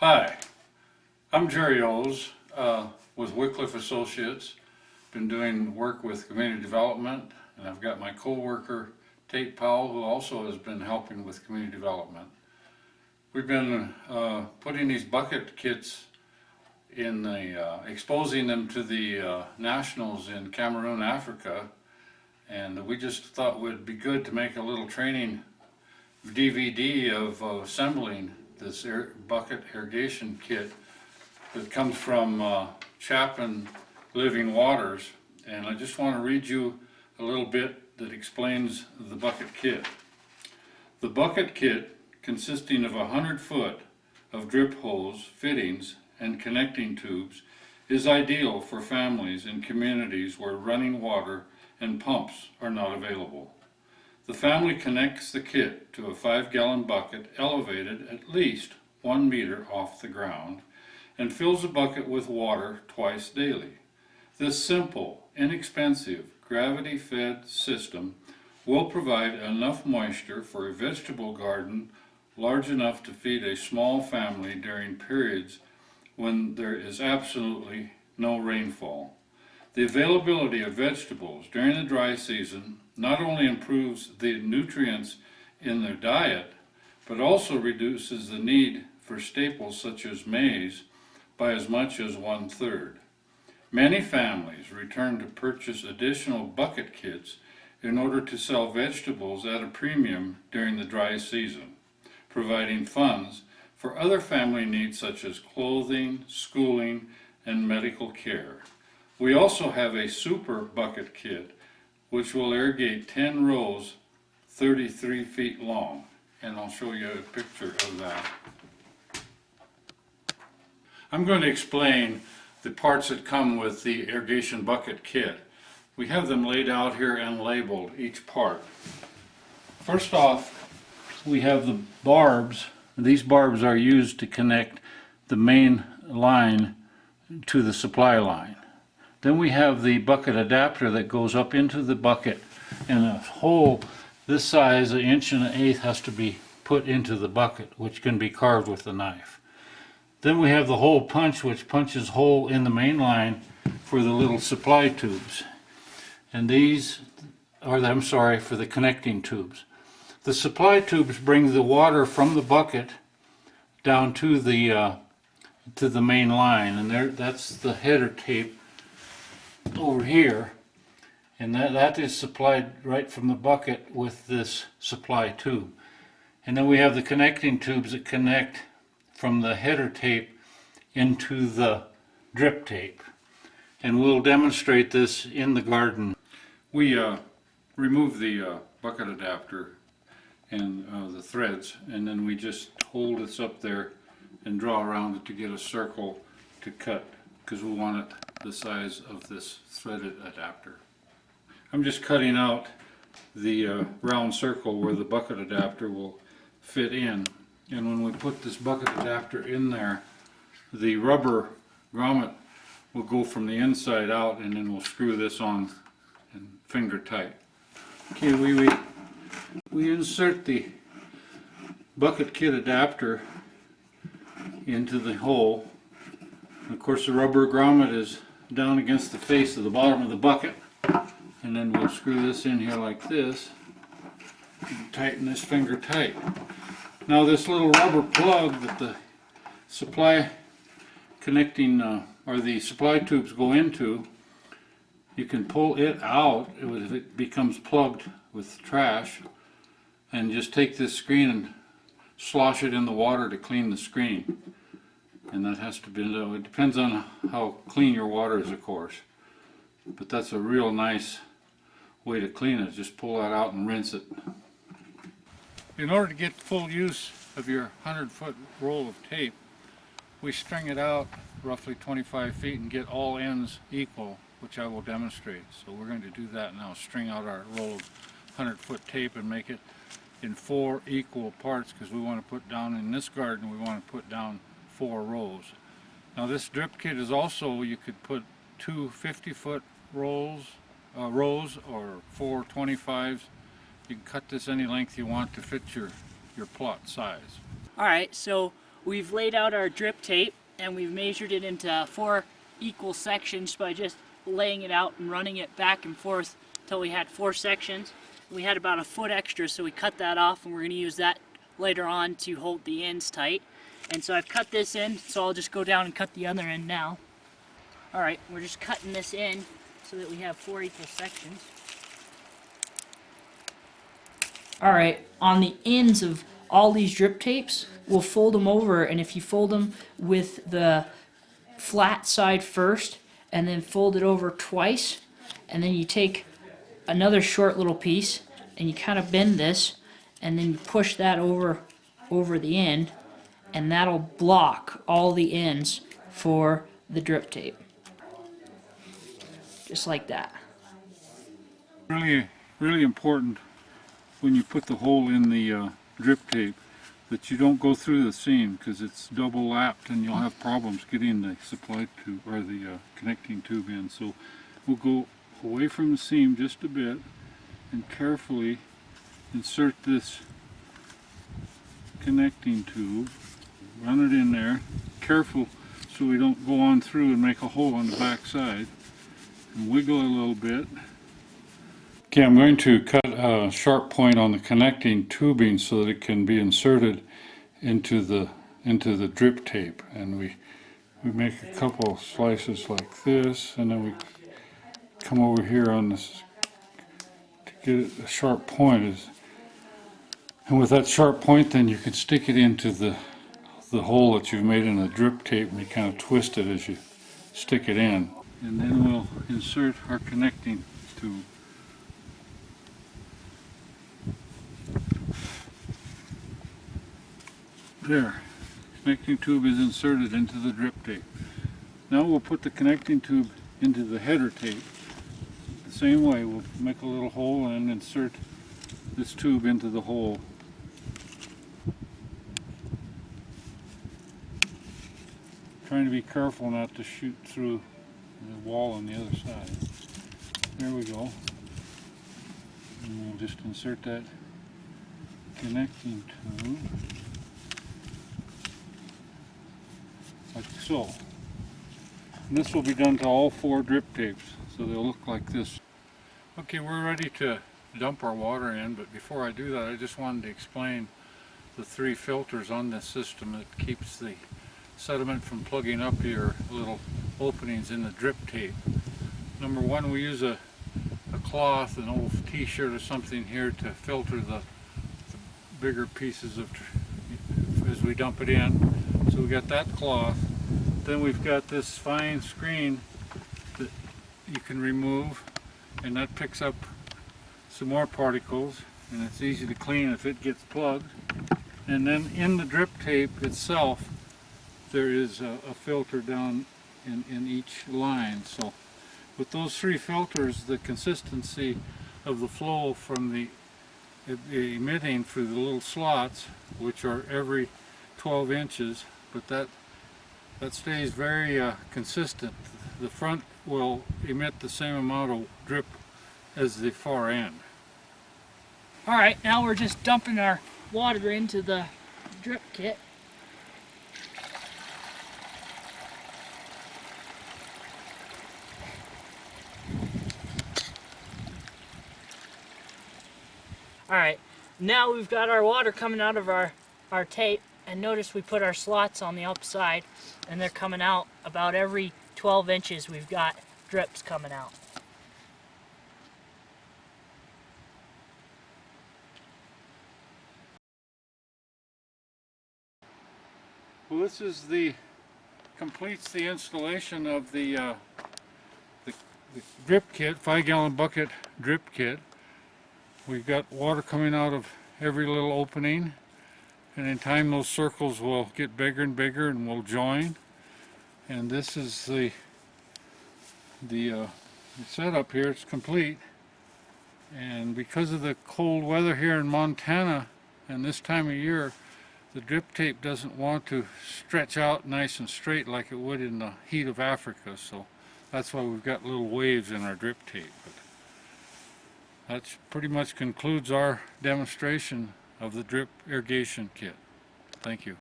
Hi, I'm Jerry O's with Wycliffe Associates. Been doing work with community development, and I've got my co-worker Tate Powell, who also has been helping with community development. We've been putting these bucket kits in the, exposing them to the nationals in Cameroon, Africa, and we just thought it would be good to make a little training DVD of assembling this bucket irrigation kit that comes from Chapin Living Waters, and I just want to read you a little bit that explains the bucket kit. The bucket kit, consisting of 100 foot of drip hose, fittings, and connecting tubes, is ideal for families in communities where running water and pumps are not available. The family connects the kit to a 5-gallon bucket elevated at least 1 meter off the ground and fills the bucket with water twice daily. This simple, inexpensive, gravity-fed system will provide enough moisture for a vegetable garden large enough to feed a small family during periods when there is absolutely no rainfall. The availability of vegetables during the dry season not only improves the nutrients in their diet, but also reduces the need for staples such as maize by as much as 1/3. Many families return to purchase additional bucket kits in order to sell vegetables at a premium during the dry season, providing funds for other family needs such as clothing, schooling, and medical care. We also have a super bucket kit which will irrigate 10 rows 33 feet long, and I'll show you a picture of that. I'm going to explain the parts that come with the irrigation bucket kit. We have them laid out here and labeled, each part. First off, we have the barbs. These barbs are used to connect the main line to the supply line. Then we have the bucket adapter that goes up into the bucket, and a hole this size, 1.125 has to be put into the bucket, which can be carved with a knife. Then we have the hole punch, which punches hole in the main line for the little supply tubes. And these are, for the connecting tubes. The supply tubes bring the water from the bucket down to the main line, and that's the header tape over here, and that is supplied right from the bucket with this supply tube. And then we have the connecting tubes that connect from the header tape into the drip tape, and we'll demonstrate this in the garden. We remove the bucket adapter and the threads, and then we just hold this up there and draw around it to get a circle to cut, because we want it the size of this threaded adapter. I'm just cutting out the round circle where the bucket adapter will fit in, and when we put this bucket adapter in there, the rubber grommet will go from the inside out, and then we'll screw this on and finger tight. Okay, we insert the bucket kit adapter into the hole. Of course, the rubber grommet is down against the face of the bottom of the bucket, and then we'll screw this in here like this and tighten this finger tight. Now this little rubber plug that the supply connecting or the supply tubes go into, you can pull it out if it becomes plugged with trash, and just take this screen and slosh it in the water to clean the screen. And that has to be, it depends on how clean your water is, of course. But that's a real nice way to clean it. Just pull that out and rinse it. In order to get full use of your 100-foot roll of tape, we string it out roughly 25 feet and get all ends equal, which I will demonstrate. So we're going to do that now, string out our roll of 100-foot tape and make it in 4 equal parts, because we want to put down in this garden, we want to put down 4 rows. Now this drip kit is also, you could put 2 50-foot rows or 4 25s. You can cut this any length you want to fit your plot size. All right, so we've laid out our drip tape and we've measured it into 4 equal sections by just laying it out and running it back and forth until we had 4 sections. We had about a foot extra, so we cut that off, and we're going to use that later on to hold the ends tight. And so I've cut this in, so I'll just go down and cut the other end now. Alright, we're just cutting this in so that we have 4 equal sections. Alright, on the ends of all these drip tapes, we'll fold them over, and if you fold them with the flat side first, and then fold it over twice, and then you take another short little piece, and you kind of bend this, and then you push that over the end, and that'll block all the ends for the drip tape. Just like that. Really important when you put the hole in the drip tape that you don't go through the seam, because it's double lapped and you'll have problems getting the supply tube or the connecting tube in. So we'll go away from the seam just a bit and carefully insert this connecting tube, run it in there, careful so we don't go on through and make a hole on the back side, and wiggle a little bit. Okay, I'm going to cut a sharp point on the connecting tubing so that it can be inserted into the drip tape, and we make a couple slices like this, and then we come over here on this to get it a sharp point. And with that sharp point, then you can stick it into the hole that you've made in the drip tape, and you kind of twist it as you stick it in. And then we'll insert our connecting tube. There, connecting tube is inserted into the drip tape. Now we'll put the connecting tube into the header tape. The same way, we'll make a little hole and insert this tube into the hole. Trying to be careful not to shoot through the wall on the other side. There we go. And we'll just insert that connecting tube. Like so. And this will be done to all 4 drip tapes, so they'll look like this. Okay, we're ready to dump our water in, but before I do that, I just wanted to explain the 3 filters on this system that keeps the sediment from plugging up your little openings in the drip tape. Number 1, we use a cloth, an old t-shirt or something here to filter the bigger pieces of as we dump it in. So we got that cloth. Then we've got this fine screen that you can remove, and that picks up some more particles, and it's easy to clean if it gets plugged. And then in the drip tape itself, there is a filter down in each line. So with those 3 filters, the consistency of the flow from the emitting through the little slots, which are every 12 inches, but that stays very consistent. The front will emit the same amount of drip as the far end. Alright, now we're just dumping our water into the drip kit. Alright, now we've got our water coming out of our tape, and notice we put our slots on the outside, and they're coming out about every 12 inches. We've got drips coming out. Well, this is completes the installation of the drip kit, 5-gallon bucket drip kit. We've got water coming out of every little opening, and in time those circles will get bigger and bigger and will join. And this is the setup here. It's complete. And because of the cold weather here in Montana and this time of year, the drip tape doesn't want to stretch out nice and straight like it would in the heat of Africa. So that's why we've got little waves in our drip tape. But that pretty much concludes our demonstration of the drip irrigation kit. Thank you.